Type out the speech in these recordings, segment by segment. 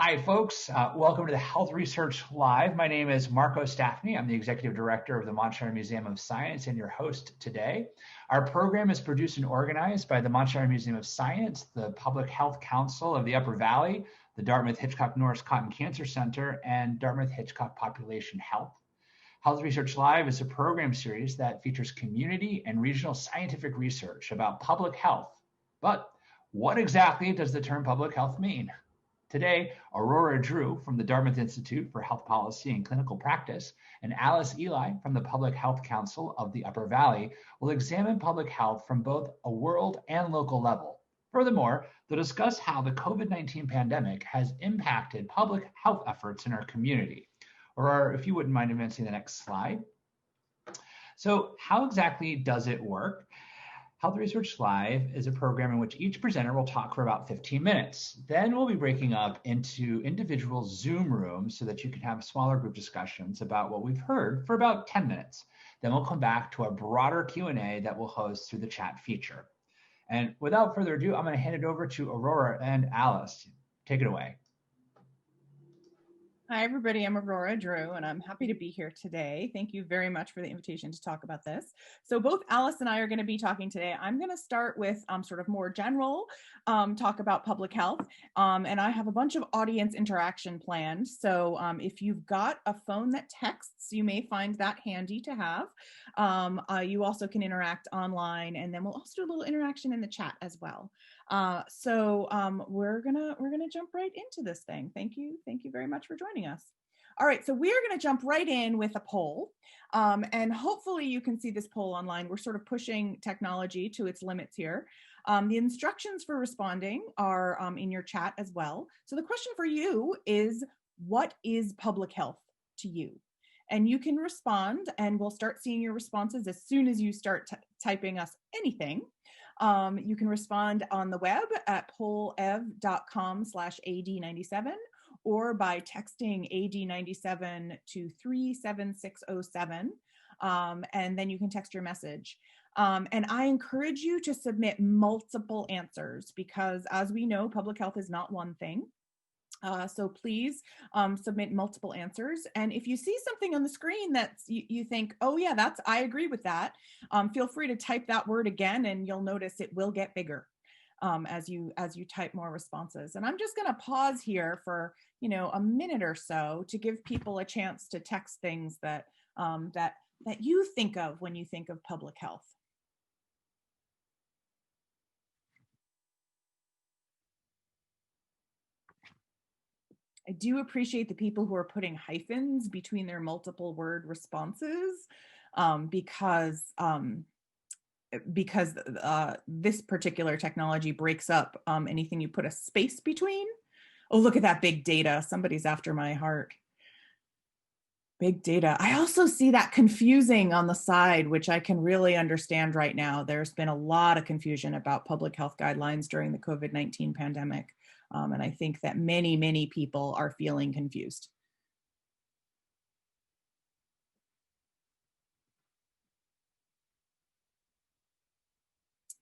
Hi, folks. Welcome to the Health Research Live. My name is Marco Staffney. I'm the Executive Director of the Montshire Museum of Science and your host today. Our program is produced and organized by the Montshire Museum of Science, the Public Health Council of the Upper Valley, the Dartmouth Hitchcock Norris Cotton Cancer Center, and Dartmouth Hitchcock Population Health. Health Research Live is a program series that features community and regional scientific research about public health. But what exactly does the term public health mean? Today, Aurora Drew from the Dartmouth Institute for Health Policy and Clinical Practice and Alice Eli from the Public Health Council of the Upper Valley will examine public health from both a world and local level. Furthermore, they'll discuss how the COVID-19 pandemic has impacted public health efforts in our community. Aurora, if you wouldn't mind advancing the next slide. So how exactly does it work? Health Research Live is a program in which each presenter will talk for about 15 minutes. Then we'll be breaking up into individual Zoom rooms so that you can have smaller group discussions about what we've heard for about 10 minutes. Then we'll come back to a broader Q&A that we'll host through the chat feature. And without further ado, I'm going to hand it over to Aurora and Alice. Take it away. Hi, everybody. I'm Aurora Drew, and I'm happy to be here today. Thank you very much for the invitation to talk about this. So both Alice and I are going to be talking today. I'm going to start with sort of more general talk about public health, and I have a bunch of audience interaction planned. So if you've got a phone that texts, you may find that handy to have. You also can interact online, and then we'll also do a little interaction in the chat as well. We're gonna jump right into this thing. Thank you very much for joining us. All right, so we're gonna jump right in with a poll, and hopefully you can see this poll online. We're sort of pushing technology to its limits here. The instructions for responding are in your chat as well. So the question for you is, what is public health to you? And you can respond, and we'll start seeing your responses as soon as you start typing us anything. You can respond on the web at pollev.com/AD97 or by texting AD97 to 37607, and then you can text your message. And I encourage you to submit multiple answers because, as we know, public health is not one thing. So please submit multiple answers. And if you see something on the screen that you think, oh yeah, I agree with that, feel free to type that word again, and you'll notice it will get bigger as you type more responses. And I'm just going to pause here for a minute or so to give people a chance to text things that you think of when you think of public health. I do appreciate the people who are putting hyphens between their multiple word responses because this particular technology breaks up anything you put a space between. Oh, look at that big data. Somebody's after my heart. Big data. I also see that confusing on the side, which I can really understand right now. There's been a lot of confusion about public health guidelines during the COVID-19 pandemic. And I think that many people are feeling confused.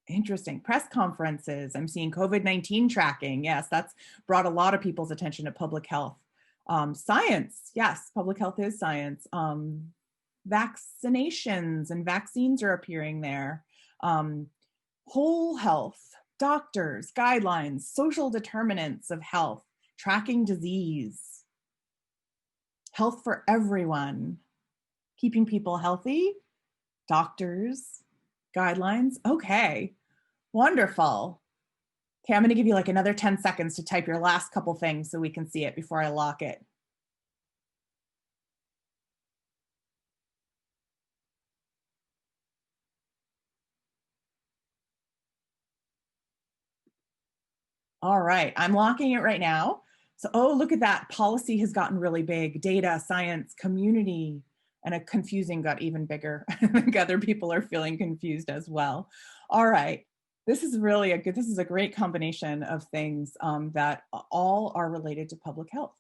Interesting. Press conferences. I'm seeing COVID-19 tracking. Yes, that's brought a lot of people's attention to public health. Science. Yes, public health is science. Vaccinations and vaccines are appearing there. Whole health. Doctors, guidelines, social determinants of health, tracking disease, health for everyone, keeping people healthy, doctors, guidelines. Okay, wonderful. Okay, I'm going to give you like another 10 seconds to type your last couple things so we can see it before I lock it. All right, I'm locking it right now. So, oh, look at that. Policy has gotten really big. Data, science, community, and a confusing got even bigger. I think other people are feeling confused as well. All right, this is really this is a great combination of things that all are related to public health.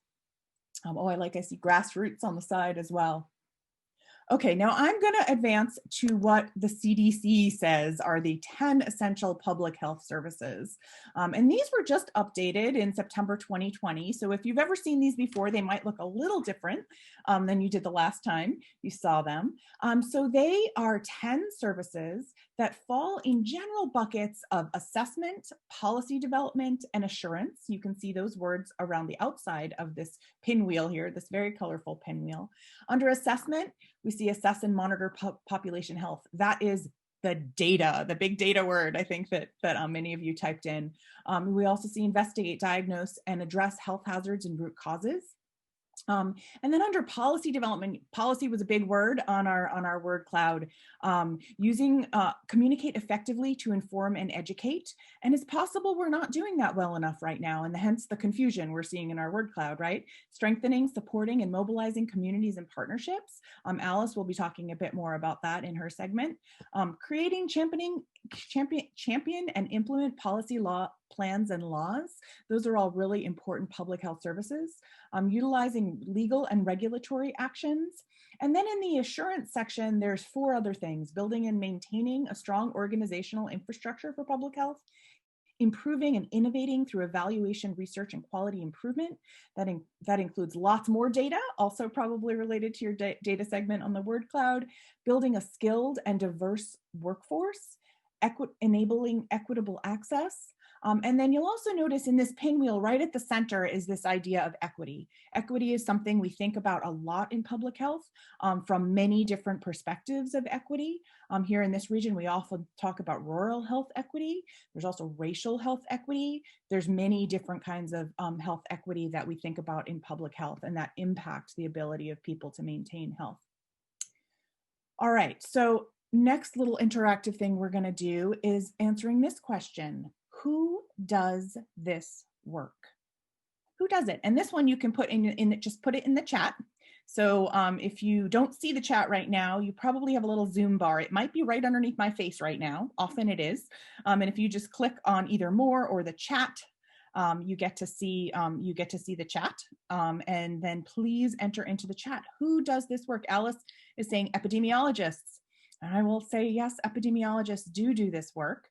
I see grassroots on the side as well. Okay, now I'm going to advance to what the CDC says are the 10 essential public health services. And these were just updated in September 2020. So if you've ever seen these before, they might look a little different than you did the last time you saw them. So they are 10 services that fall in general buckets of assessment, policy development, and assurance. You can see those words around the outside of this pinwheel here, this very colorful pinwheel. Under assessment, we see assess and monitor population health. That is the data, the big data word, I think that many of you typed in. We also see investigate, diagnose, and address health hazards and root causes. And then under policy development, policy was a big word on our word cloud. Using communicate effectively to inform and educate. And it's possible we're not doing that well enough right now, and hence the confusion we're seeing in our word cloud, right? Strengthening, supporting, and mobilizing communities and partnerships. Alice will be talking a bit more about that in her segment. Creating, champion and implement policy law plans and laws. Those are all really important public health services. Utilizing legal and regulatory actions. And then in the assurance section, there's 4 other things: building and maintaining a strong organizational infrastructure for public health, improving and innovating through evaluation, research, and quality improvement. That includes lots more data, also probably related to your data segment on the word cloud, building a skilled and diverse workforce, enabling equitable access. And then you'll also notice in this pinwheel right at the center is this idea of equity. Equity is something we think about a lot in public health from many different perspectives of equity. Here in this region, we often talk about rural health equity. There's also racial health equity. There's many different kinds of health equity that we think about in public health, and that impact the ability of people to maintain health. All right, so next little interactive thing we're going to do is answering this question. Who does this work? Who does it? And this one you can put just put it in the chat. So if you don't see the chat right now, you probably have a little Zoom bar. It might be right underneath my face right now. Often it is. And if you just click on either more or the chat, you get to see the chat. And then please enter into the chat. Who does this work? Alice is saying epidemiologists. And I will say, yes, epidemiologists do this work.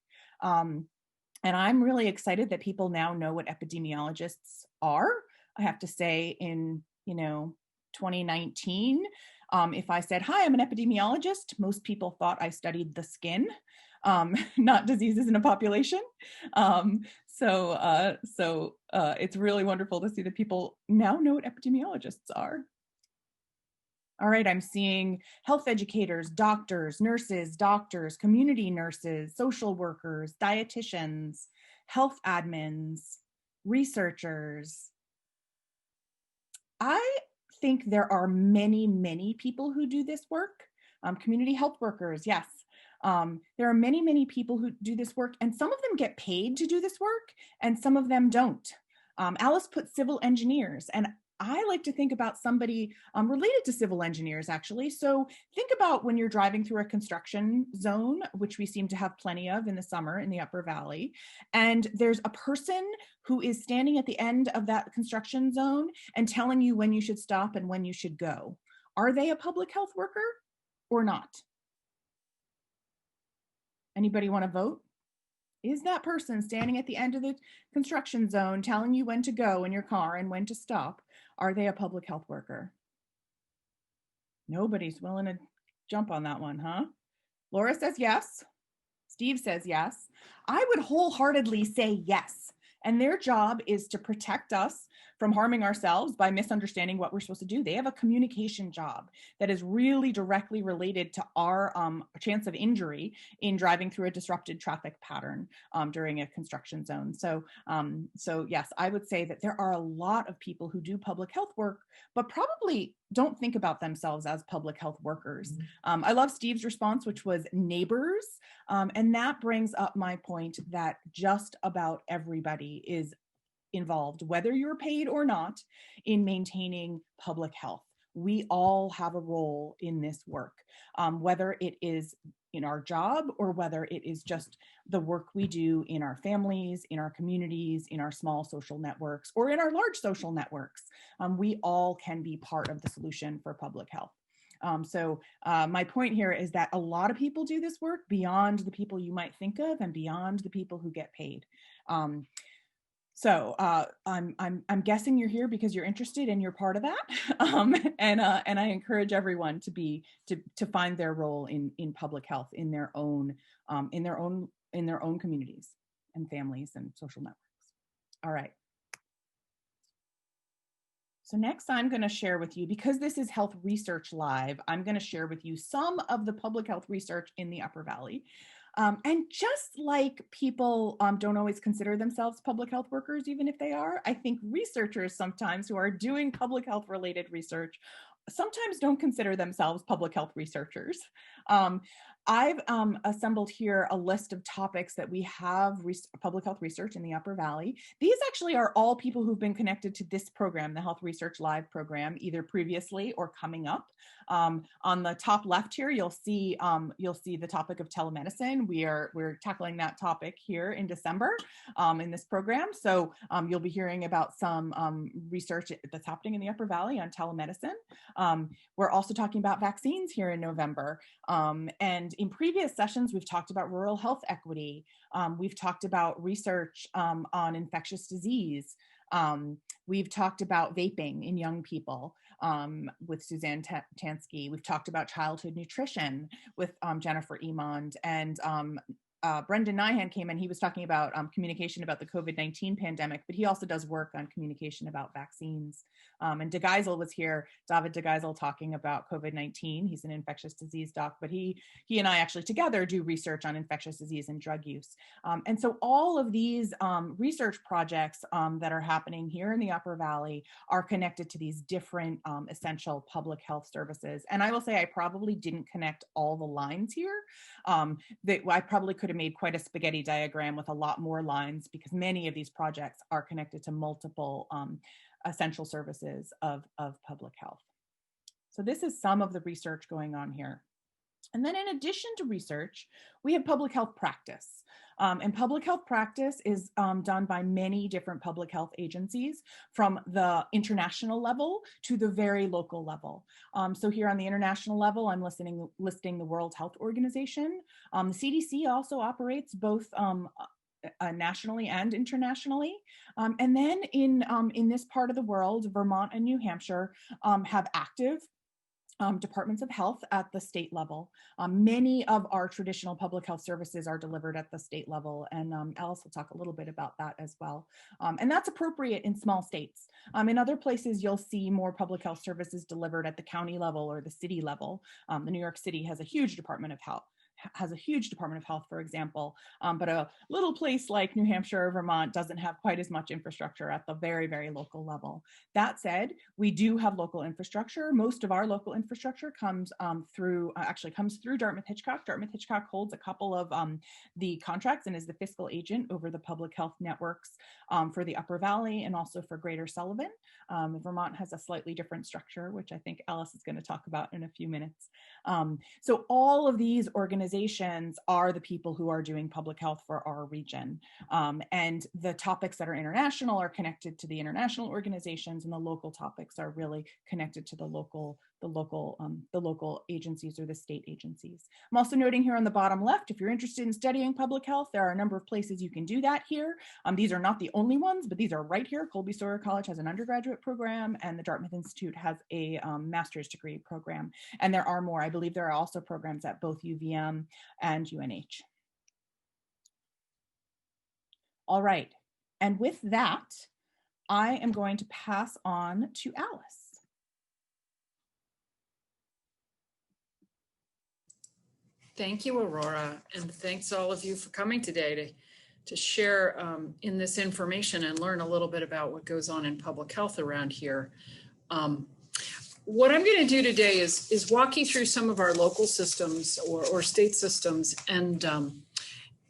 And I'm really excited that people now know what epidemiologists are. I have to say in, 2019, if I said, hi, I'm an epidemiologist, most people thought I studied the skin, not diseases in a population. So it's really wonderful to see that people now know what epidemiologists are. All right, I'm seeing health educators, doctors, nurses, community nurses, social workers, dietitians, health admins, researchers. I think there are many, many people who do this work. Community health workers, yes. There are many, many people who do this work, and some of them get paid to do this work, and some of them don't. Alice put civil engineers, and I like to think about somebody related to civil engineers, actually. So think about when you're driving through a construction zone, which we seem to have plenty of in the summer in the Upper Valley, and there's a person who is standing at the end of that construction zone and telling you when you should stop and when you should go. Are they a public health worker or not? Anybody want to vote? Is that person standing at the end of the construction zone telling you when to go in your car and when to stop? Are they a public health worker? Nobody's willing to jump on that one, huh? Laura says yes. Steve says yes. I would wholeheartedly say yes. And their job is to protect us from harming ourselves by misunderstanding what we're supposed to do. They have a communication job that is really directly related to our chance of injury in driving through a disrupted traffic pattern during a construction zone. So yes, I would say that there are a lot of people who do public health work, but probably don't think about themselves as public health workers. I love Steve's response, which was neighbors. And that brings up my point that just about everybody is involved, whether you're paid or not, in maintaining public health. We all have a role in this work, whether it is in our job or whether it is just the work we do in our families, in our communities, in our small social networks, or in our large social networks. We all can be part of the solution for public health. My point here is that a lot of people do this work beyond the people you might think of and beyond the people who get paid. I'm guessing you're here because you're interested and you're part of that. And I encourage everyone to find their role in public health in their own communities and families and social networks. All right. So next I'm going to share with you, because this is Health Research Live, I'm going to share with you some of the public health research in the Upper Valley. And just like people don't always consider themselves public health workers, even if they are, I think researchers sometimes who are doing public health related research sometimes don't consider themselves public health researchers. I've assembled here a list of topics that we have public health research in the Upper Valley. These actually are all people who've been connected to this program, the Health Research Live program, either previously or coming up. On the top left here, you'll see the topic of telemedicine. We're tackling that topic here in December in this program. So you'll be hearing about some research that's happening in the Upper Valley on telemedicine. We're also talking about vaccines here in November. And in previous sessions, we've talked about rural health equity. We've talked about research on infectious disease. We've talked about vaping in young people with Suzanne Tansky. We've talked about childhood nutrition with Jennifer Emond, and Brendan Nyhan came in. He was talking about communication about the COVID-19 pandemic, but he also does work on communication about vaccines. And De Geisel was here, David De Geisel, talking about COVID-19. He's an infectious disease doc, but he and I actually together do research on infectious disease and drug use. And so all of these research projects that are happening here in the Upper Valley are connected to these different essential public health services. And I will say I probably didn't connect all the lines here. That I probably could have made quite a spaghetti diagram with a lot more lines, because many of these projects are connected to multiple essential services of public health. So this is some of the research going on here. And then in addition to research, we have public health practice. And public health practice is done by many different public health agencies, from the international level to the very local level. So here on the international level, I'm listing the World Health Organization. The CDC also operates both nationally and internationally. And then in this part of the world, Vermont and New Hampshire have active departments of health at the state level. Many of our traditional public health services are delivered at the state level, and Alice will talk a little bit about that as well. And that's appropriate in small states. In other places, you'll see more public health services delivered at the county level or the city level. The New York City has a huge Department of Health, for example, but a little place like New Hampshire or Vermont doesn't have quite as much infrastructure at the very, very local level. That said, we do have local infrastructure. Most of our local infrastructure comes through Dartmouth-Hitchcock. Dartmouth-Hitchcock holds a couple of the contracts and is the fiscal agent over the public health networks for the Upper Valley and also for Greater Sullivan. Vermont has a slightly different structure, which I think Alice is going to talk about in a few minutes. So all of these organizations are the people who are doing public health for our region. And the topics that are international are connected to the international organizations, and the local topics are really connected to the local agencies or the state agencies. I'm also noting here on the bottom left, if you're interested in studying public health, there are a number of places you can do that here. These are not the only ones, but these are right here. Colby-Sawyer College has an undergraduate program, and the Dartmouth Institute has a master's degree program. And there are more. I believe there are also programs at both UVM and UNH. All right. And with that, I am going to pass on to Alice. Thank you, Aurora, and thanks all of you for coming today to share in this information and learn a little bit about what goes on in public health around here. What I'm going to do today is walk you through some of our local systems or state systems, and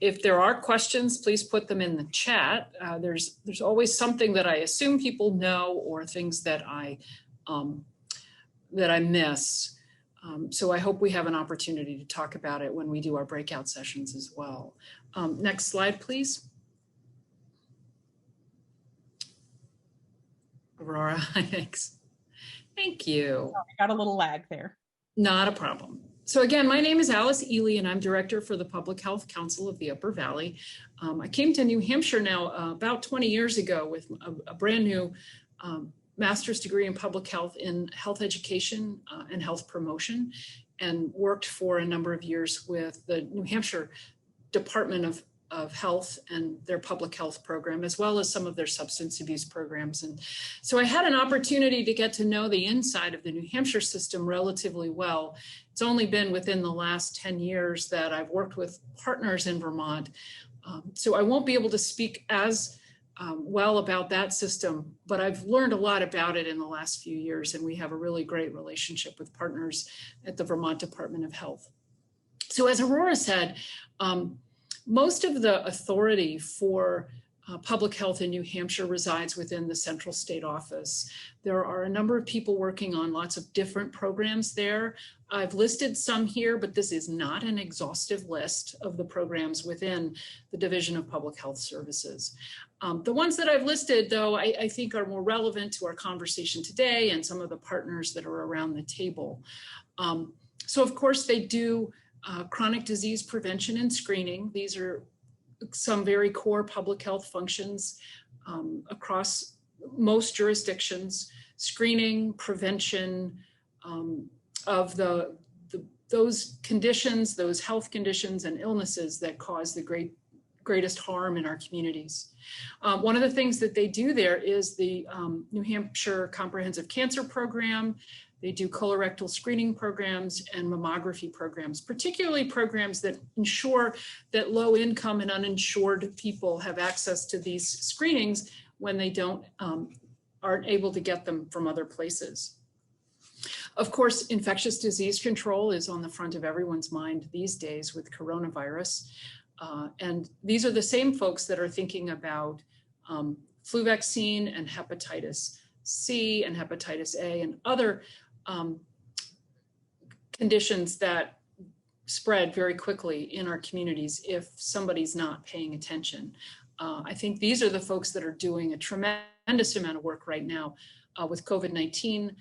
if there are questions, please put them in the chat. There's always something that I assume people know or things that I miss. So I hope we have an opportunity to talk about it when we do our breakout sessions as well. Next slide, please. Aurora, thanks. Thank you. I got a little lag there. Not a problem. So again, my name is Alice Ely, and I'm Director for the Public Health Council of the Upper Valley. I came to New Hampshire now about 20 years ago with a brand new master's degree in public health in health education and health promotion, and worked for a number of years with the New Hampshire Department of Health and their public health program, as well as some of their substance abuse programs. And so I had an opportunity to get to know the inside of the New Hampshire system relatively well. It's only been within the last 10 years that I've worked with partners in Vermont. So I won't be able to speak as well about that system, but I've learned a lot about it in the last few years, and we have a really great relationship with partners at the Vermont Department of Health. So as Aurora said, most of the authority for public health in New Hampshire resides within the central state office. There are a number of people working on lots of different programs there. I've listed some here, but this is not an exhaustive list of the programs within the Division of Public Health Services. The ones that I've listed, though, I think are more relevant to our conversation today and some of the partners that are around the table. So of course they do chronic disease prevention and screening. These are some very core public health functions across most jurisdictions: screening, prevention of those conditions, those health conditions and illnesses that cause the greatest harm in our communities. One of the things that they do there is the New Hampshire Comprehensive Cancer Program. They do colorectal screening programs and mammography programs, particularly programs that ensure that low income and uninsured people have access to these screenings when they aren't able to get them from other places. Of course, infectious disease control is on the front of everyone's mind these days with coronavirus. And these are the same folks that are thinking about flu vaccine and hepatitis C and hepatitis A and other conditions that spread very quickly in our communities if somebody's not paying attention. I think these are the folks that are doing a tremendous amount of work right now with COVID-19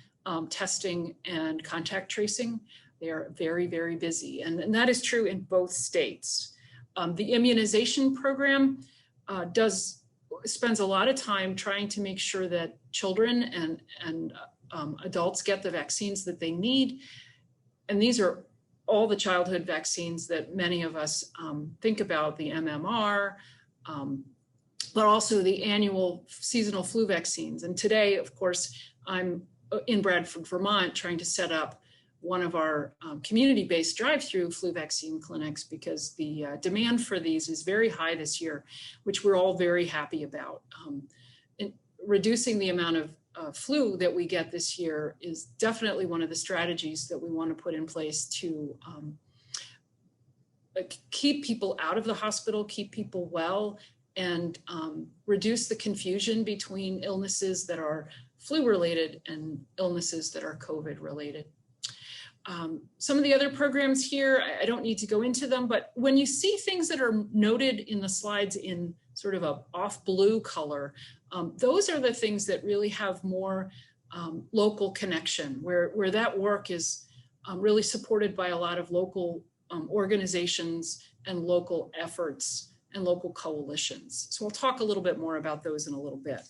testing and contact tracing. They are very, very busy, and that is true in both states. The immunization program spends a lot of time trying to make sure that children and adults get the vaccines that they need. And these are all the childhood vaccines that many of us think about, the MMR, but also the annual seasonal flu vaccines. And today, of course, I'm in Bradford, Vermont, trying to set up one of our community-based drive-through flu vaccine clinics because the demand for these is very high this year, which we're all very happy about. Reducing the amount of flu that we get this year is definitely one of the strategies that we want to put in place to keep people out of the hospital, keep people well, and reduce the confusion between illnesses that are flu-related and illnesses that are COVID-related. Some of the other programs here, I don't need to go into them, but when you see things that are noted in the slides in sort of a off blue color, those are the things that really have more local connection, where that work is really supported by a lot of local organizations and local efforts and local coalitions. So I'll talk a little bit more about those in a little bit.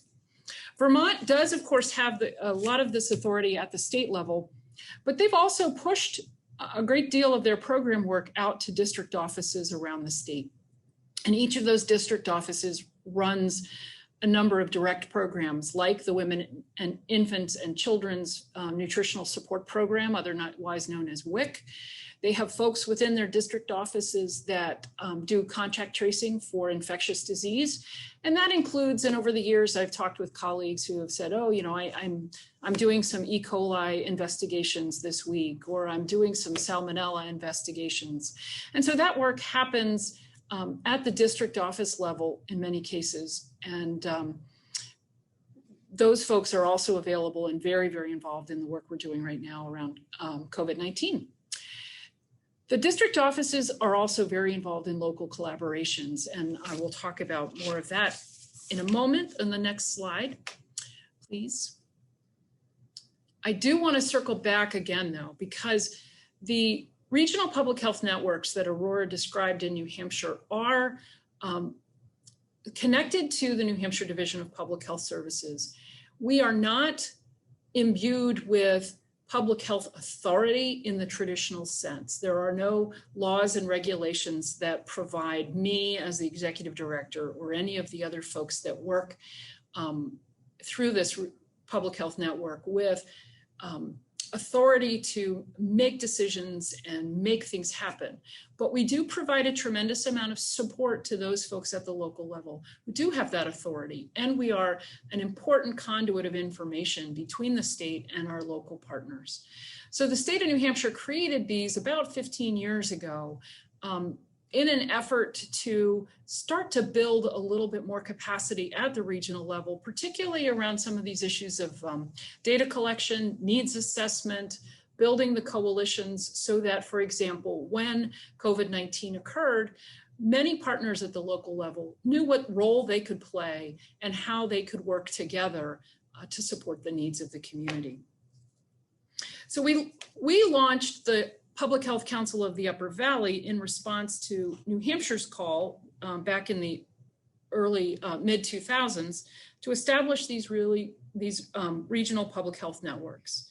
Vermont does, of course, have a lot of this authority at the state level, but they've also pushed a great deal of their program work out to district offices around the state. And each of those district offices runs a number of direct programs like the Women and Infants and Children's Nutritional Support Program, otherwise known as WIC. They have folks within their district offices that do contact tracing for infectious disease. And that includes, and over the years, I've talked with colleagues who have said, oh, you know, I'm doing some E. coli investigations this week, or I'm doing some salmonella investigations. And so that work happens at the district office level in many cases. And those folks are also available and very, very involved in the work we're doing right now around COVID-19. The district offices are also very involved in local collaborations, and I will talk about more of that in a moment. On the next slide, please. I do want to circle back again, though, because The regional public health networks that Aurora described in New Hampshire are connected to the New Hampshire Division of Public Health Services. We are not imbued with public health authority in the traditional sense. There are no laws and regulations that provide me as the executive director or any of the other folks that work through this public health network with authority to make decisions and make things happen. But we do provide a tremendous amount of support to those folks at the local level who do have that authority. And we are an important conduit of information between the state and our local partners. So the state of New Hampshire created these about 15 years ago in an effort to start to build a little bit more capacity at the regional level, particularly around some of these issues of data collection, needs assessment, building the coalitions so that, for example, when COVID-19 occurred, many partners at the local level knew what role they could play and how they could work together to support the needs of the community. So we launched the Public Health Council of the Upper Valley in response to New Hampshire's call back in the early mid-2000s to establish these regional public health networks.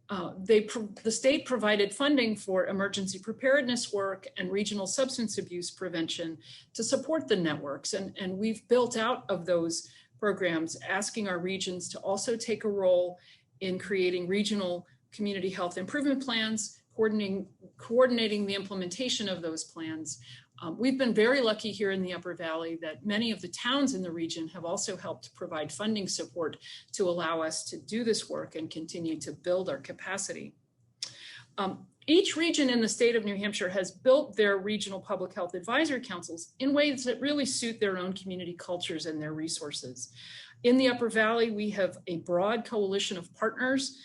The state provided funding for emergency preparedness work and regional substance abuse prevention to support the networks. And we've built out of those programs, asking our regions to also take a role in creating regional community health improvement plans, coordinating the implementation of those plans. We've been very lucky here in the Upper Valley that many of the towns in the region have also helped provide funding support to allow us to do this work and continue to build our capacity. Each region in the state of New Hampshire has built their regional public health advisory councils in ways that really suit their own community cultures and their resources. In the Upper Valley, we have a broad coalition of partners.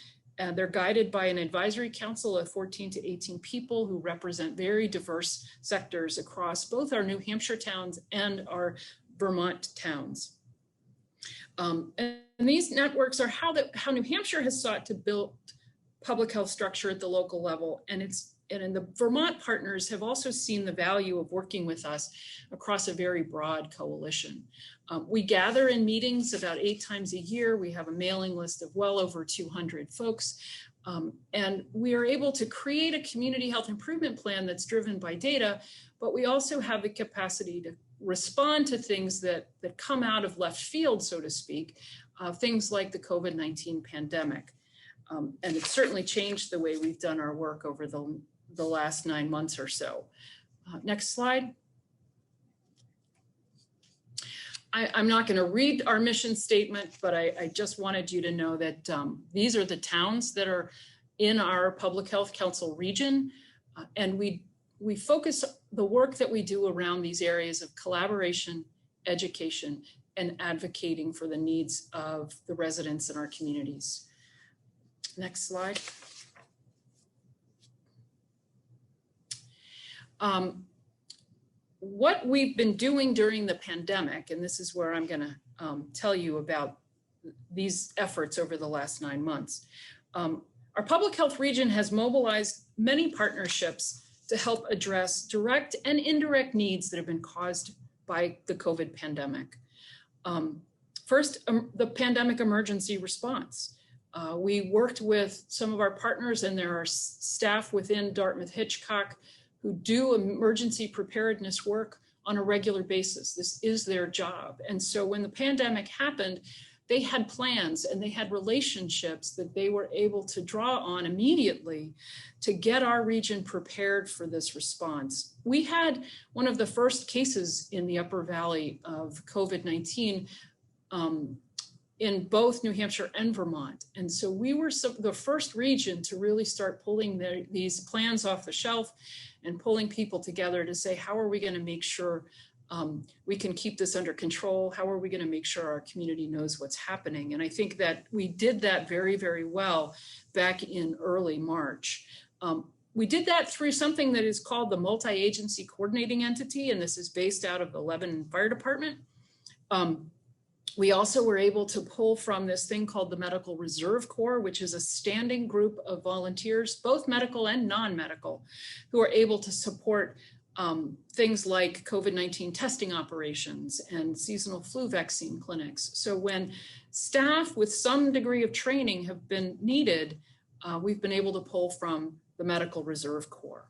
They're guided by an advisory council of 14 to 18 people who represent very diverse sectors across both our New Hampshire towns and our Vermont towns. And these networks are how New Hampshire has sought to build public health structure at the local level. And the Vermont partners have also seen the value of working with us across a very broad coalition. We gather in meetings about 8 times a year. We have a mailing list of well over 200 folks. And we are able to create a community health improvement plan that's driven by data, but we also have the capacity to respond to things that come out of left field, so to speak, things like the COVID-19 pandemic. And it's certainly changed the way we've done our work over the last 9 months or so. Next slide. I'm not going to read our mission statement, but I just wanted you to know that these are the towns that are in our Public Health Council region. And we focus the work that we do around these areas of collaboration, education, and advocating for the needs of the residents in our communities. Next slide. What we've been doing during the pandemic, and this is where I'm going to tell you about these efforts over the last 9 months. Our public health region has mobilized many partnerships to help address direct and indirect needs that have been caused by the COVID pandemic. First, the pandemic emergency response. We worked with some of our partners, and there are staff within Dartmouth Hitchcock who do emergency preparedness work on a regular basis. This is their job. And so when the pandemic happened, they had plans and they had relationships that they were able to draw on immediately to get our region prepared for this response. We had one of the first cases in the Upper Valley of COVID-19 in both New Hampshire and Vermont. And so we were the first region to really start pulling these plans off the shelf and pulling people together to say, how are we going to make sure we can keep this under control? How are we going to make sure our community knows what's happening? And I think that we did that very, very well back in early March. We did that through something that is called the Multi-Agency Coordinating Entity, and this is based out of the Lebanon Fire Department. We also were able to pull from this thing called the Medical Reserve Corps, which is a standing group of volunteers, both medical and non-medical, who are able to support things like COVID-19 testing operations and seasonal flu vaccine clinics. So when staff with some degree of training have been needed, we've been able to pull from the Medical Reserve Corps.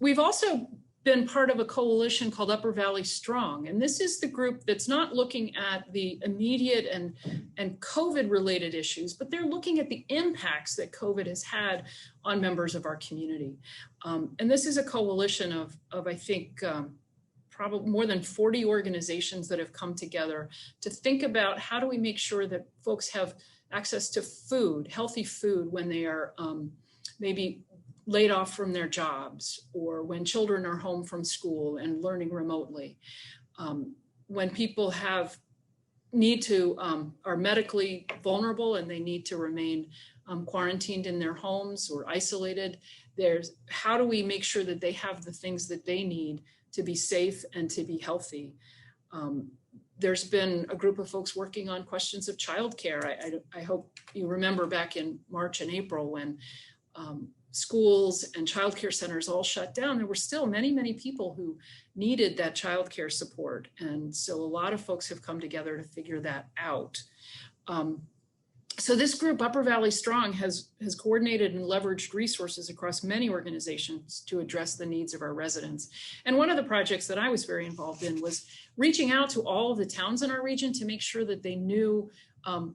We've also been part of a coalition called Upper Valley Strong. And this is the group that's not looking at the immediate and COVID related issues, but they're looking at the impacts that COVID has had on members of our community. And this is a coalition of I think, probably more than 40 organizations that have come together to think about how do we make sure that folks have access to food, healthy food, when they are maybe laid off from their jobs, or when children are home from school and learning remotely, when people are medically vulnerable and they need to remain quarantined in their homes or isolated. How do we make sure that they have the things that they need to be safe and to be healthy? There's been a group of folks working on questions of childcare. I hope you remember back in March and April when schools and childcare centers all shut down, there were still many, many people who needed that childcare support. And so a lot of folks have come together to figure that out. So this group, Upper Valley Strong, has coordinated and leveraged resources across many organizations to address the needs of our residents. And one of the projects that I was very involved in was reaching out to all of the towns in our region to make sure that they knew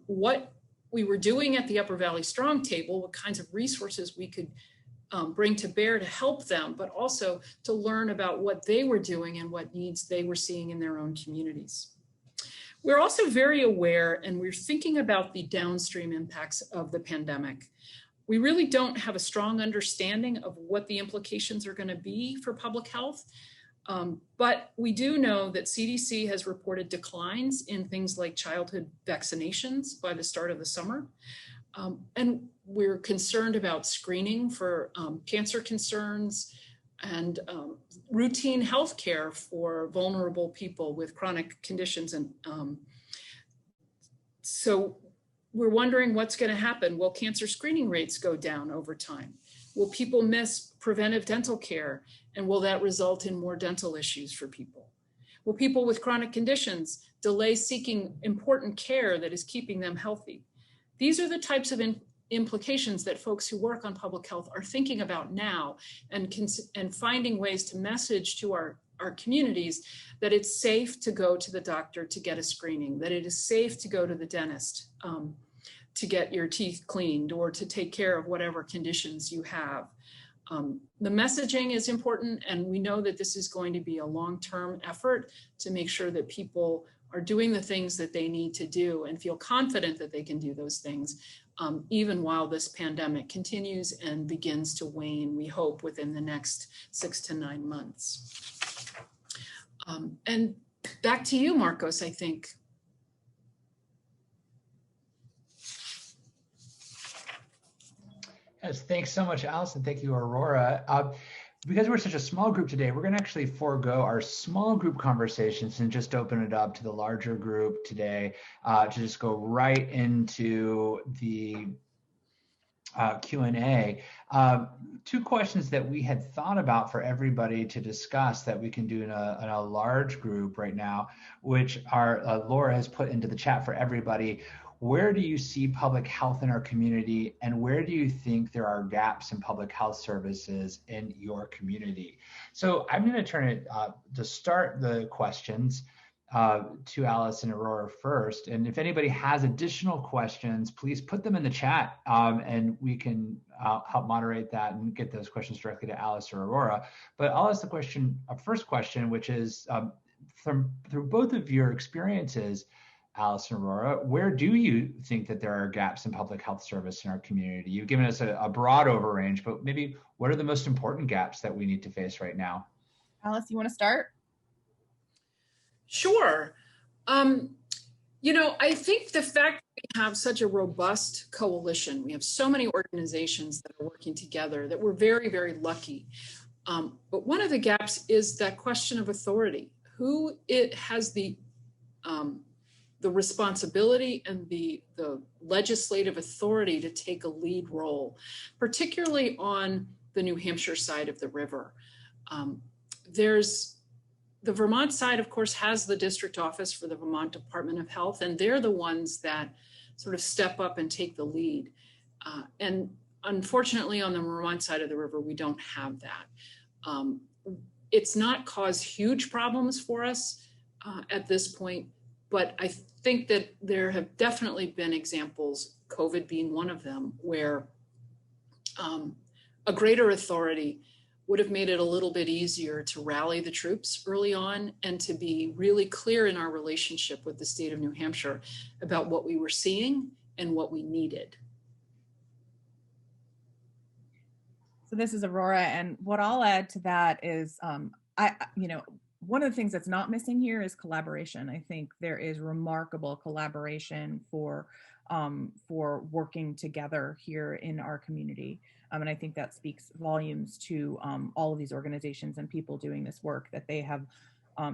what we were doing at the Upper Valley Strong table, what kinds of resources we could bring to bear to help them, but also to learn about what they were doing and what needs they were seeing in their own communities. We're also very aware, and we're thinking about the downstream impacts of the pandemic. We really don't have a strong understanding of what the implications are going to be for public health. But we do know that CDC has reported declines in things like childhood vaccinations by the start of the summer. And we're concerned about screening for cancer concerns and routine health care for vulnerable people with chronic conditions. And so we're wondering what's going to happen. Will cancer screening rates go down over time? Will people miss preventive dental care? And will that result in more dental issues for people? Will people with chronic conditions delay seeking important care that is keeping them healthy? These are the types of implications that folks who work on public health are thinking about now, and finding ways to message to our communities that it's safe to go to the doctor to get a screening, that it is safe to go to the dentist to get your teeth cleaned or to take care of whatever conditions you have. The messaging is important, and we know that this is going to be a long-term effort to make sure that people are doing the things that they need to do and feel confident that they can do those things, even while this pandemic continues and begins to wane, we hope, within the next 6 to 9 months. And back to you, Marcos, I think. Yes, thanks so much, Allison. Thank you, Aurora. Because we're such a small group today, we're going to actually forego our small group conversations and just open it up to the larger group today to just go right into the Q&A. 2 questions that we had thought about for everybody to discuss that we can do in a large group right now, which Laura has put into the chat for everybody. Where do you see public health in our community, and where do you think there are gaps in public health services in your community? So I'm going to turn it to start the questions to Alice and Aurora first. And if anybody has additional questions, please put them in the chat and we can help moderate that and get those questions directly to Alice or Aurora. But I'll ask the first question, which is through both of your experiences, Alice and Aurora, where do you think that there are gaps in public health service in our community? You've given us a broad range, but maybe what are the most important gaps that we need to face right now? Alice, you want to start? Sure. I think the fact that we have such a robust coalition, we have so many organizations that are working together, that we're very, very lucky. But one of the gaps is that question of authority. Who has the the responsibility and the legislative authority to take a lead role, particularly on the New Hampshire side of the river. There's the Vermont side, of course, has the district office for the Vermont Department of Health, and they're the ones that sort of step up and take the lead. And unfortunately, on the Vermont side of the river, we don't have that. It's not caused huge problems for us at this point, but I think that there have definitely been examples, COVID being one of them, where a greater authority would have made it a little bit easier to rally the troops early on and to be really clear in our relationship with the state of New Hampshire about what we were seeing and what we needed. So this is Aurora, and what I'll add to that is, one of the things that's not missing here is collaboration. I think there is remarkable collaboration for working together here in our community. And I think that speaks volumes to all of these organizations and people doing this work, that they have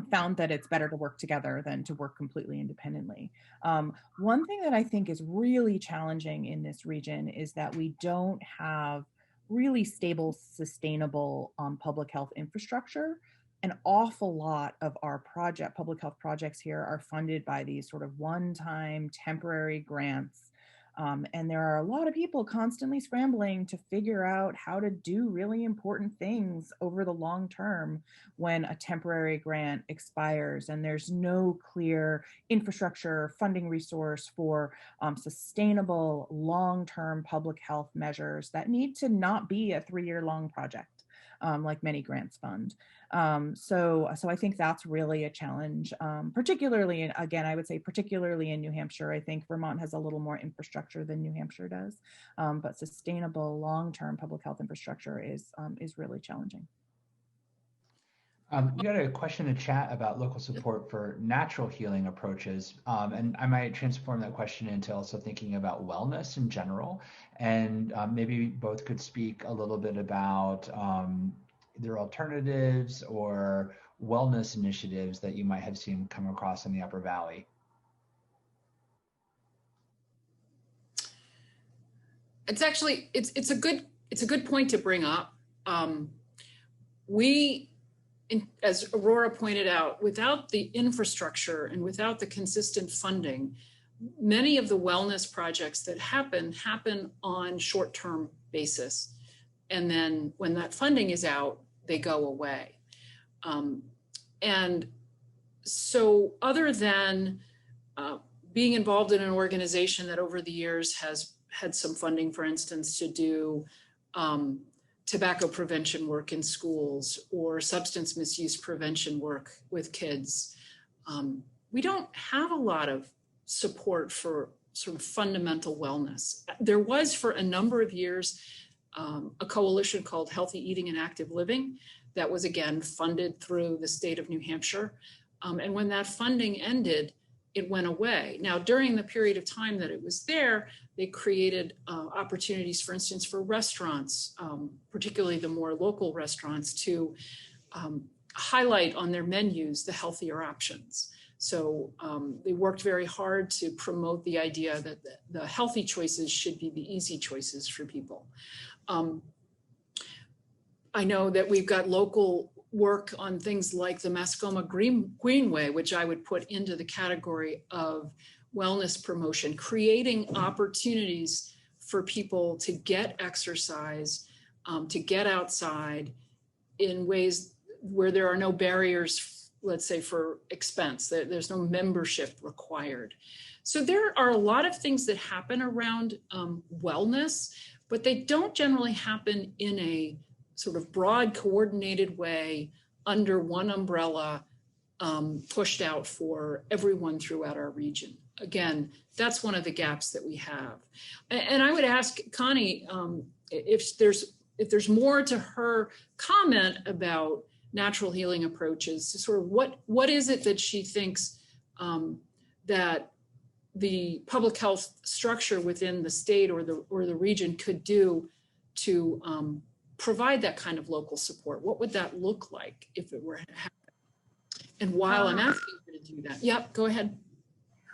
found that it's better to work together than to work completely independently. One thing that I think is really challenging in this region is that we don't have really stable, sustainable public health infrastructure. An awful lot of our public health projects here are funded by these sort of one-time temporary grants. And there are a lot of people constantly scrambling to figure out how to do really important things over the long term when a temporary grant expires and there's no clear infrastructure funding resource for sustainable long-term public health measures that need to not be a 3-year-long project. Like many grants fund. So I think that's really a challenge, particularly, and again, I would say particularly in New Hampshire. I think Vermont has a little more infrastructure than New Hampshire does, but sustainable long-term public health infrastructure is really challenging. We got a question in the chat about local support for natural healing approaches, and I might transform that question into also thinking about wellness in general, and maybe both could speak a little bit about either alternatives or wellness initiatives that you might have seen come across in the Upper Valley. It's actually it's a good point to bring up. As Aurora pointed out, without the infrastructure and without the consistent funding, many of the wellness projects that happen on short-term basis. And then when that funding is out, they go away. And so other than being involved in an organization that over the years has had some funding, for instance, to do tobacco prevention work in schools or substance misuse prevention work with kids, we don't have a lot of support for sort of fundamental wellness. There was for a number of years a coalition called Healthy Eating and Active Living that was again funded through the state of New Hampshire. And when that funding ended, it went away. Now, during the period of time that it was there, they created opportunities, for instance, for restaurants, particularly the more local restaurants, to highlight on their menus the healthier options. So they worked very hard to promote the idea that the healthy choices should be the easy choices for people. I know that we've got local work on things like the Mascoma Greenway, which I would put into the category of wellness promotion, creating opportunities for people to get exercise, to get outside in ways where there are no barriers, let's say for expense, there's no membership required. So there are a lot of things that happen around wellness, but they don't generally happen in a sort of broad coordinated way under one umbrella, pushed out for everyone throughout our region. Again, that's one of the gaps that we have. And I would ask Connie if there's more to her comment about natural healing approaches, to sort of what is it that she thinks that the public health structure within the state or the region could do to provide that kind of local support? What would that look like if it were happening? And while I'm asking you to do that, yep, go ahead.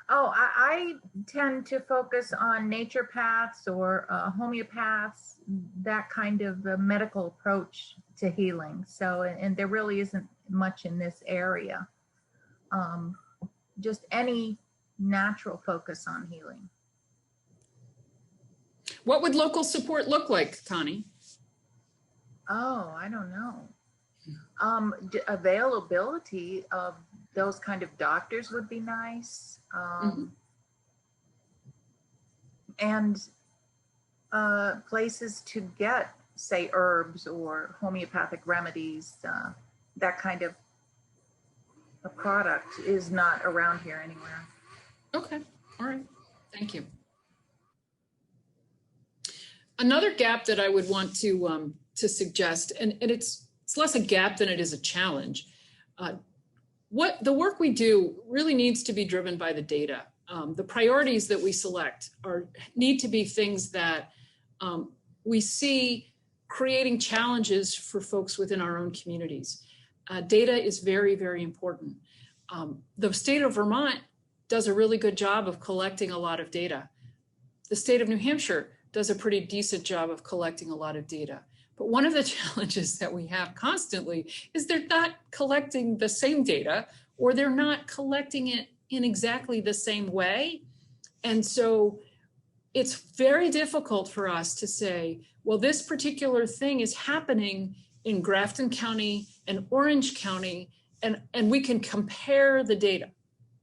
Oh, I tend to focus on naturopaths or homeopaths, that kind of medical approach to healing. So, and there really isn't much in this area. Just any natural focus on healing. What would local support look like, Connie? Oh, I don't know. Availability of those kind of doctors would be nice. And places to get, say, herbs or homeopathic remedies, that kind of a product is not around here anywhere. Okay, all right, thank you. Another gap that I would want to suggest, and it's less a gap than it is a challenge. What the work we do really needs to be driven by the data. The priorities that we select need to be things that we see creating challenges for folks within our own communities. Data is very, very important. The state of Vermont does a really good job of collecting a lot of data. The state of New Hampshire does a pretty decent job of collecting a lot of data. But one of the challenges that we have constantly is they're not collecting the same data, or they're not collecting it in exactly the same way. And so it's very difficult for us to say, well, this particular thing is happening in Grafton County and Orange County, and we can compare the data,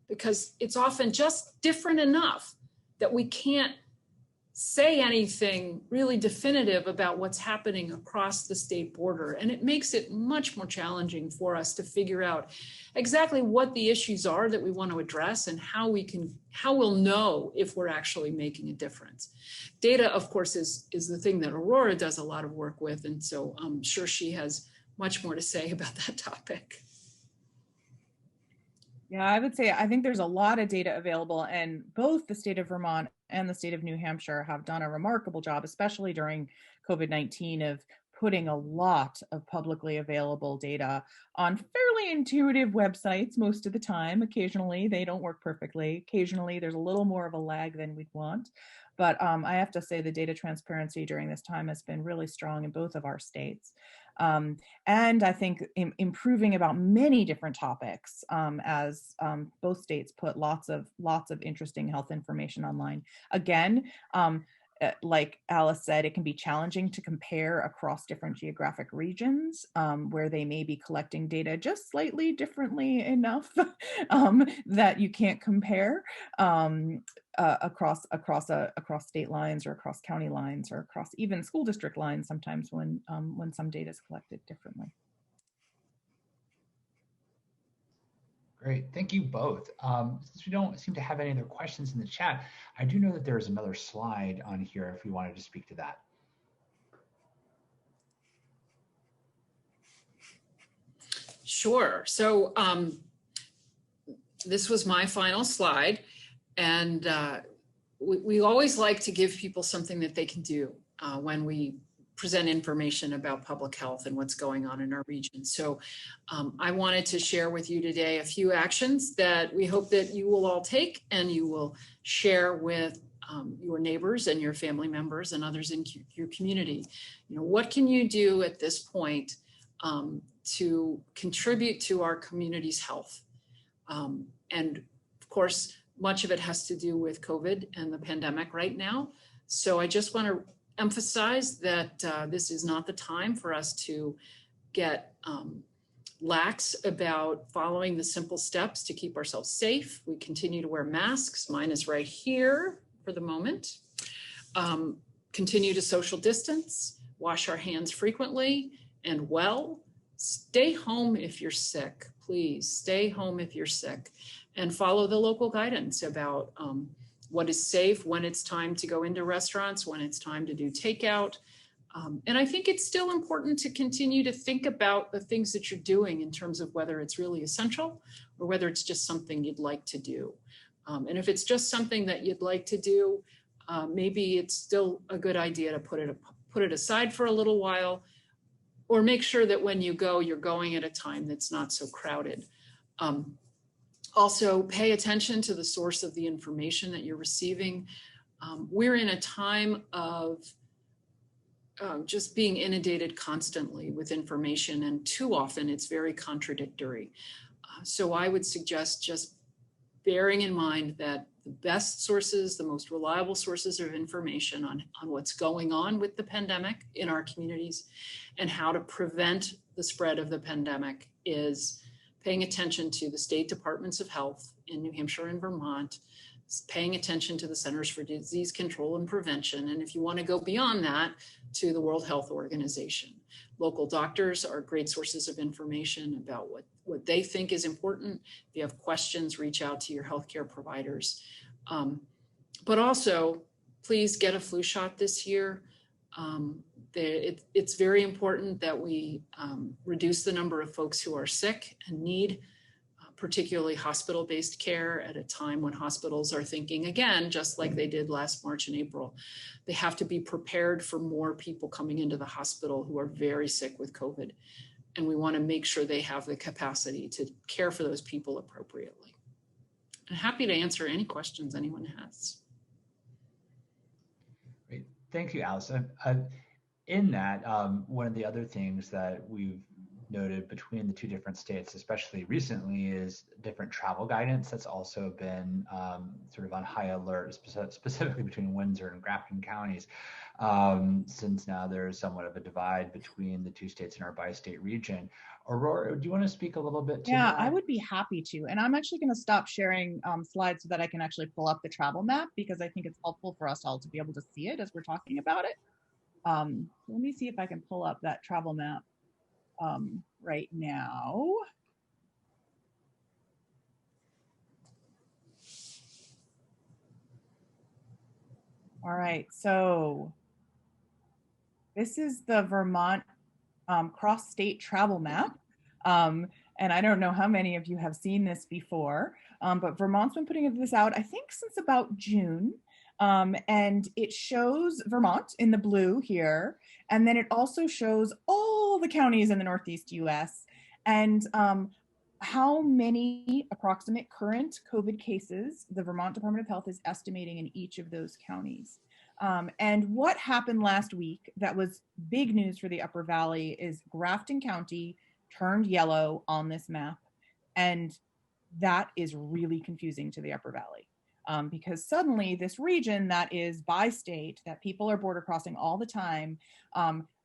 because it's often just different enough that we can't say anything really definitive about what's happening across the state border. And it makes it much more challenging for us to figure out exactly what the issues are that we want to address and how we'll know if we're actually making a difference. Data, of course, is the thing that Aurora does a lot of work with. And so I'm sure she has much more to say about that topic. Yeah, I would say I think there's a lot of data available, and both the state of Vermont and the state of New Hampshire have done a remarkable job, especially during COVID-19, of putting a lot of publicly available data on fairly intuitive websites most of the time. Occasionally, they don't work perfectly. Occasionally, there's a little more of a lag than we'd want. But I have to say the data transparency during this time has been really strong in both of our states. And I think improving about many different topics, as both states put lots of interesting health information online. Again, like Alice said, it can be challenging to compare across different geographic regions, where they may be collecting data just slightly differently enough that you can't compare across state lines or across county lines or across even school district lines sometimes when some data is collected differently. Great, thank you both. Since we don't seem to have any other questions in the chat, I do know that there is another slide on here if we wanted to speak to that. Sure, so this was my final slide, and we always like to give people something that they can do when we present information about public health and what's going on in our region. So I wanted to share with you today a few actions that we hope that you will all take and you will share with your neighbors and your family members and others in your community. You know, what can you do at this point to contribute to our community's health? And of course, much of it has to do with COVID and the pandemic right now. So I just want to emphasize that this is not the time for us to get lax about following the simple steps to keep ourselves safe. We continue to wear masks. Mine is right here for the moment. Continue to social distance, wash our hands frequently and well. Stay home if you're sick, please. Stay home if you're sick, and follow the local guidance about what is safe, when it's time to go into restaurants, when it's time to do takeout. And I think it's still important to continue to think about the things that you're doing in terms of whether it's really essential or whether it's just something you'd like to do. And if it's just something that you'd like to do, maybe it's still a good idea to put it aside for a little while, or make sure that when you go, you're going at a time that's not so crowded. Also, pay attention to the source of the information that you're receiving. We're in a time of just being inundated constantly with information, and too often it's very contradictory. So I would suggest just bearing in mind that the best sources, the most reliable sources of information on what's going on with the pandemic in our communities and how to prevent the spread of the pandemic is paying attention to the state departments of health in New Hampshire and Vermont, paying attention to the Centers for Disease Control and Prevention, and if you want to go beyond that, to the World Health Organization. Local doctors are great sources of information about what they think is important. If you have questions, reach out to your healthcare providers. But also, please get a flu shot this year. It's very important that we reduce the number of folks who are sick and need particularly hospital-based care at a time when hospitals are thinking again, just like they did last March and April, they have to be prepared for more people coming into the hospital who are very sick with COVID. And we want to make sure they have the capacity to care for those people appropriately. I'm happy to answer any questions anyone has. Great. Thank you, Allison. In that, one of the other things that we've noted between the two different states, especially recently, is different travel guidance that's also been sort of on high alert, specifically between Windsor and Grafton counties, since now there's somewhat of a divide between the two states in our bi-state region. Aurora, do you want to speak a little bit to Yeah, that? I would be happy to. And I'm actually going to stop sharing slides so that I can actually pull up the travel map, because I think it's helpful for us all to be able to see it as we're talking about it. Let me see if I can pull up that travel map right now. All right, so this is the Vermont cross-state travel map. And I don't know how many of you have seen this before, but Vermont's been putting this out, I think, since about June. And it shows Vermont in the blue here. And then it also shows all the counties in the Northeast US and how many approximate current COVID cases the Vermont Department of Health is estimating in each of those counties. And what happened last week that was big news for the Upper Valley is Grafton County turned yellow on this map. And that is really confusing to the Upper Valley. Because suddenly this region that is bi-state, that people are border crossing all the time,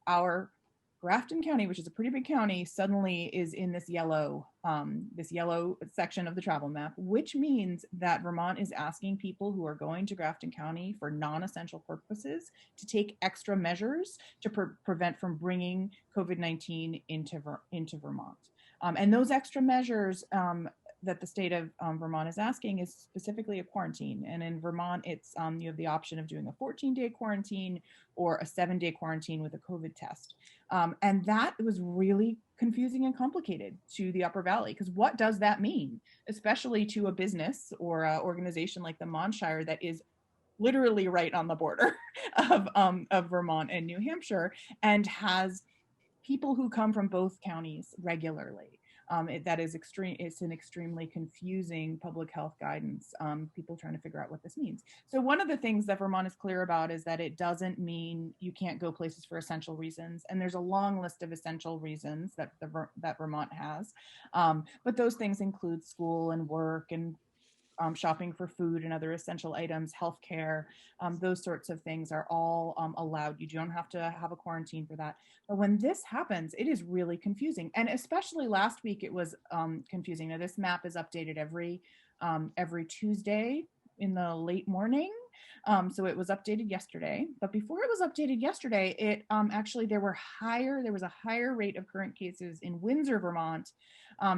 our Grafton County, which is a pretty big county, suddenly is in this yellow section of the travel map, which means that Vermont is asking people who are going to Grafton County for non-essential purposes to take extra measures to prevent from bringing COVID-19 into Vermont. And those extra measures that the state of Vermont is asking is specifically a quarantine. And in Vermont, it's you have the option of doing a 14-day quarantine or a 7-day quarantine with a COVID test. And that was really confusing and complicated to the Upper Valley, because what does that mean, especially to a business or an organization like the Montshire that is literally right on the border of Vermont and New Hampshire and has people who come from both counties regularly. That is extreme. It's an extremely confusing public health guidance. People trying to figure out what this means. So one of the things that Vermont is clear about is that it doesn't mean you can't go places for essential reasons. And there's a long list of essential reasons that that Vermont has. But those things include school and work and shopping for food and other essential items, healthcare, those sorts of things are all allowed. You don't have to have a quarantine for that. But when this happens, it is really confusing. And especially last week, it was confusing. Now, this map is updated every Tuesday in the late morning. So it was updated yesterday. But before it was updated yesterday, it actually there was a higher rate of current cases in Windsor, Vermont,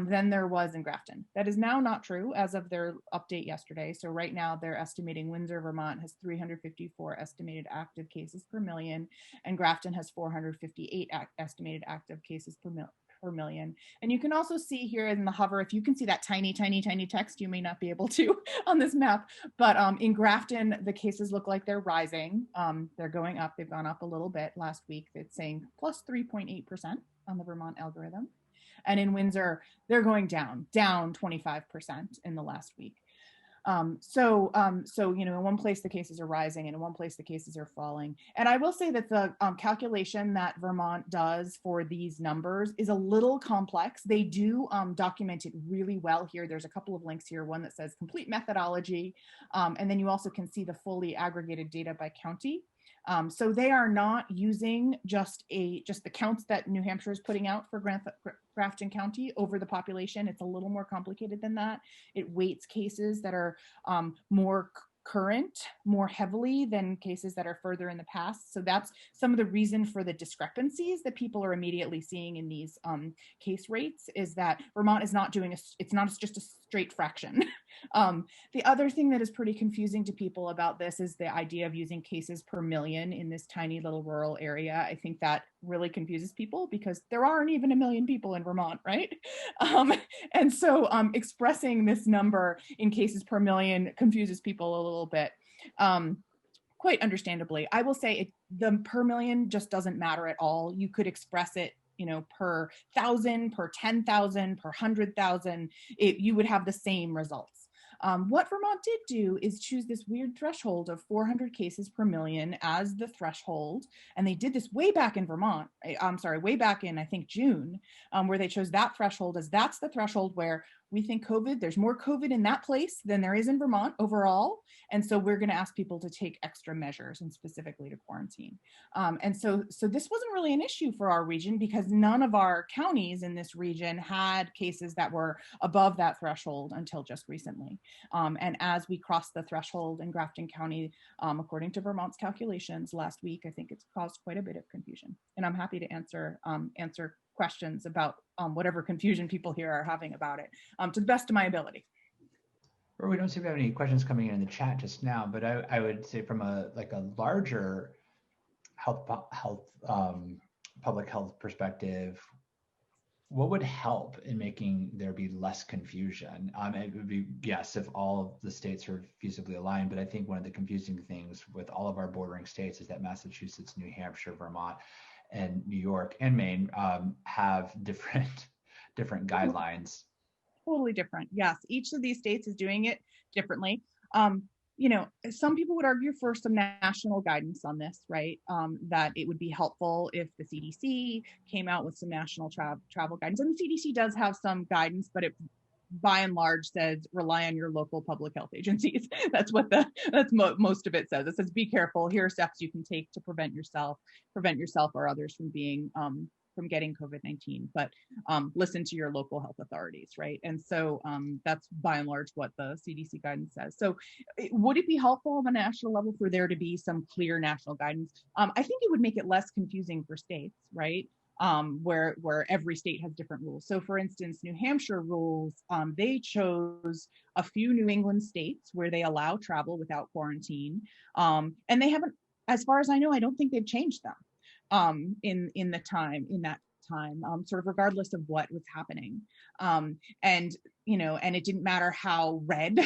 than there was in Grafton. That is now not true as of their update yesterday. So right now they're estimating Windsor, Vermont has 354 estimated active cases per million, and Grafton has 458 estimated active cases per per million. And you can also see here in the hover, if you can see that tiny, tiny, tiny text, you may not be able to on this map, but in Grafton, the cases look like they're rising. They're going up. They've gone up a little bit last week. It's saying plus 3.8% on the Vermont algorithm. And in Windsor, they're going down 25% in the last week. So in one place the cases are rising, and in one place the cases are falling. And I will say that the calculation that Vermont does for these numbers is a little complex. They do document it really well here. There's a couple of links here, one that says complete methodology, and then you also can see the fully aggregated data by county. So they are not using just the counts that New Hampshire is putting out for Grafton County over the population. It's a little more complicated than that. It weights cases that are more current more heavily than cases that are further in the past. So that's some of the reason for the discrepancies that people are immediately seeing in these case rates, is that Vermont is not doing it's not just a straight fraction. The other thing that is pretty confusing to people about this is the idea of using cases per million in this tiny little rural area. I think that really confuses people because there aren't even 1 million people in Vermont, right? And so expressing this number in cases per million confuses people a little bit, quite understandably. I will say the per million just doesn't matter at all. You could express it, per 1,000, per 10,000, per 100,000, you would have the same results. What Vermont did do is choose this weird threshold of 400 cases per million as the threshold. And they did this way back in Vermont, way back in, I think, June, where they chose that threshold as that's the threshold where we think there's more COVID in that place than there is in Vermont overall. And so we're going to ask people to take extra measures, and specifically to quarantine. And so this wasn't really an issue for our region because none of our counties in this region had cases that were above that threshold until just recently. And as we crossed the threshold in Grafton County, according to Vermont's calculations last week, I think it's caused quite a bit of confusion. And I'm happy to answer questions about whatever confusion people here are having about it, to the best of my ability. Or we don't seem to have any questions coming in the chat just now, but I would say from a larger public health perspective, what would help in making there be less confusion? It would be, yes, if all of the states are feasibly aligned, but I think one of the confusing things with all of our bordering states is that Massachusetts, New Hampshire, Vermont, and New York and Maine have different guidelines. Totally different. Yes, each of these states is doing it differently. Some people would argue for some national guidance on this, right? That it would be helpful if the CDC came out with some national travel guidance. And the CDC does have some guidance, but it by and large says rely on your local public health agencies. That's what most of it says. It says be careful. Here are steps you can take to prevent yourself or others from being from getting COVID-19, but listen to your local health authorities, right? And so that's by and large what the CDC guidance says. So would it be helpful on a national level for there to be some clear national guidance? I think it would make it less confusing for states, right? Where every state has different rules. So for instance, New Hampshire rules, they chose a few New England states where they allow travel without quarantine. And they haven't, as far as I know, I don't think they've changed them in that time, sort of regardless of what was happening. And it didn't matter how red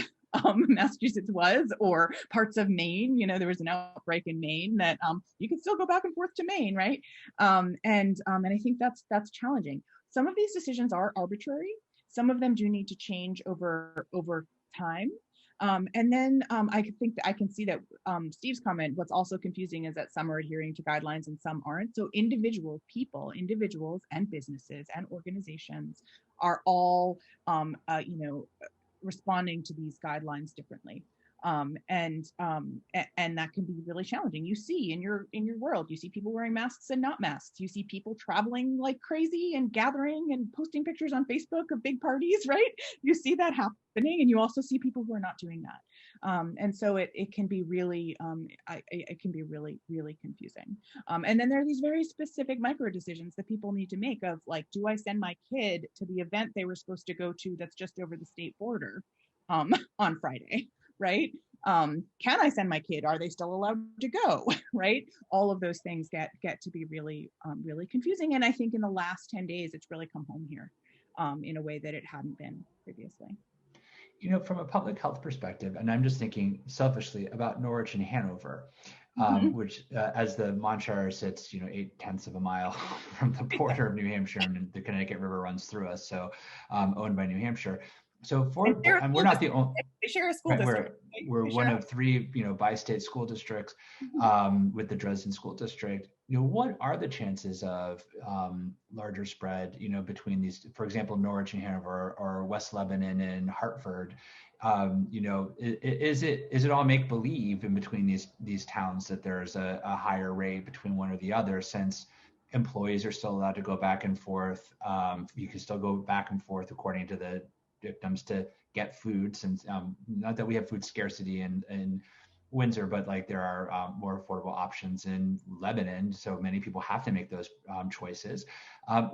Massachusetts was, or parts of Maine. There was an outbreak in Maine that you could still go back and forth to Maine, right? And I think that's challenging. Some of these decisions are arbitrary. Some of them do need to change over time. And then I think that I can see that Steve's comment, what's also confusing is that some are adhering to guidelines and some aren't. So individuals and businesses and organizations are all, responding to these guidelines differently. And that can be really challenging. You see in your world, you see people wearing masks and not masks. You see people traveling like crazy and gathering and posting pictures on Facebook of big parties, right? You see that happening, and you also see people who are not doing that. And so it can be really, it can be really, really confusing. And then there are these very specific micro decisions that people need to make of, like, do I send my kid to the event they were supposed to go to that's just over the state border on Friday? Right? Can I send my kid? Are they still allowed to go? Right? All of those things get to be really, really confusing. And I think in the last 10 days, it's really come home here in a way that it hadn't been previously. You know, from a public health perspective, and I'm just thinking selfishly about Norwich and Hanover, which as the Montshire sits, 0.8 of a mile from the border of New Hampshire, and the Connecticut River runs through us, so owned by New Hampshire. So and we're not the only. They share a school Right, district. we're one of 3, bi-state school districts with the Dresden School District. What are the chances of larger spread, between these, for example, Norwich and Hanover, or West Lebanon and Hartford? Is it all make believe in between these towns that there's a higher rate between one or the other, since employees are still allowed to go back and forth? You can still go back and forth according to the victims to get food, since not that we have food scarcity in Windsor, but like there are more affordable options in Lebanon, so many people have to make those choices.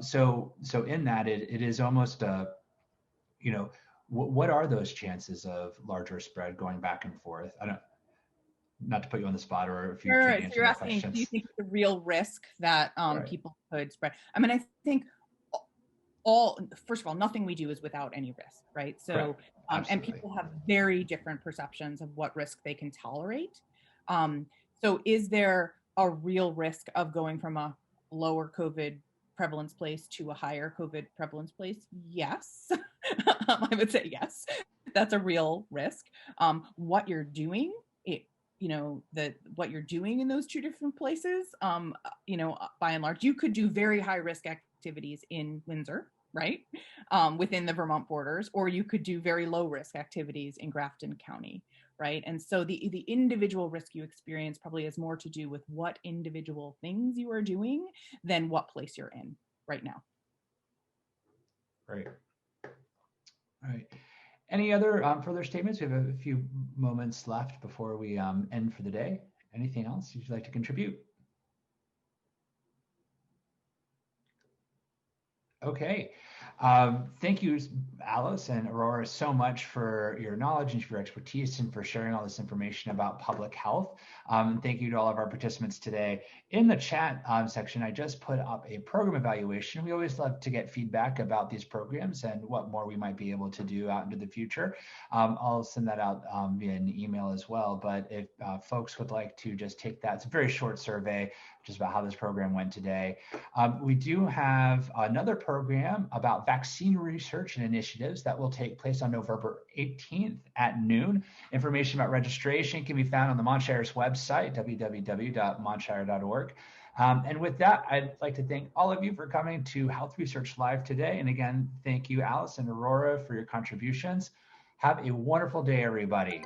So in that, it is almost what are those chances of larger spread going back and forth? I don't, not to put you on the spot, or if you Sure. can So answer you're that asking, question. do you think the real risk that Right. people could spread? I mean, I think first of all, nothing we do is without any risk, right? So, and people have very different perceptions of what risk they can tolerate. So is there a real risk of going from a lower COVID prevalence place to a higher COVID prevalence place? Yes. I would say yes. That's a real risk. What you're doing, what you're doing in those 2 different places, by and large, you could do very high risk activities in Windsor, right? Within the Vermont borders, or you could do very low risk activities in Grafton County, right? And so the individual risk you experience probably has more to do with what individual things you are doing than what place you're in right now. Right. All right. Any other further statements? We have a few moments left before we end for the day. Anything else you'd like to contribute? Okay. Thank you, Alice and Aurora, so much for your knowledge and for your expertise, and for sharing all this information about public health. Thank you to all of our participants today. In the chat section, I just put up a program evaluation. We always love to get feedback about these programs and what more we might be able to do out into the future. I'll send that out via an email as well. But if folks would like to just take that, it's a very short survey just about how this program went today. We do have another program about vaccine research and initiatives that will take place on November 18th at noon. Information about registration can be found on the Montshire's website, www.montshire.org. And with that, I'd like to thank all of you for coming to Health Research Live today. And again, thank you, Alice and Aurora, for your contributions. Have a wonderful day, everybody.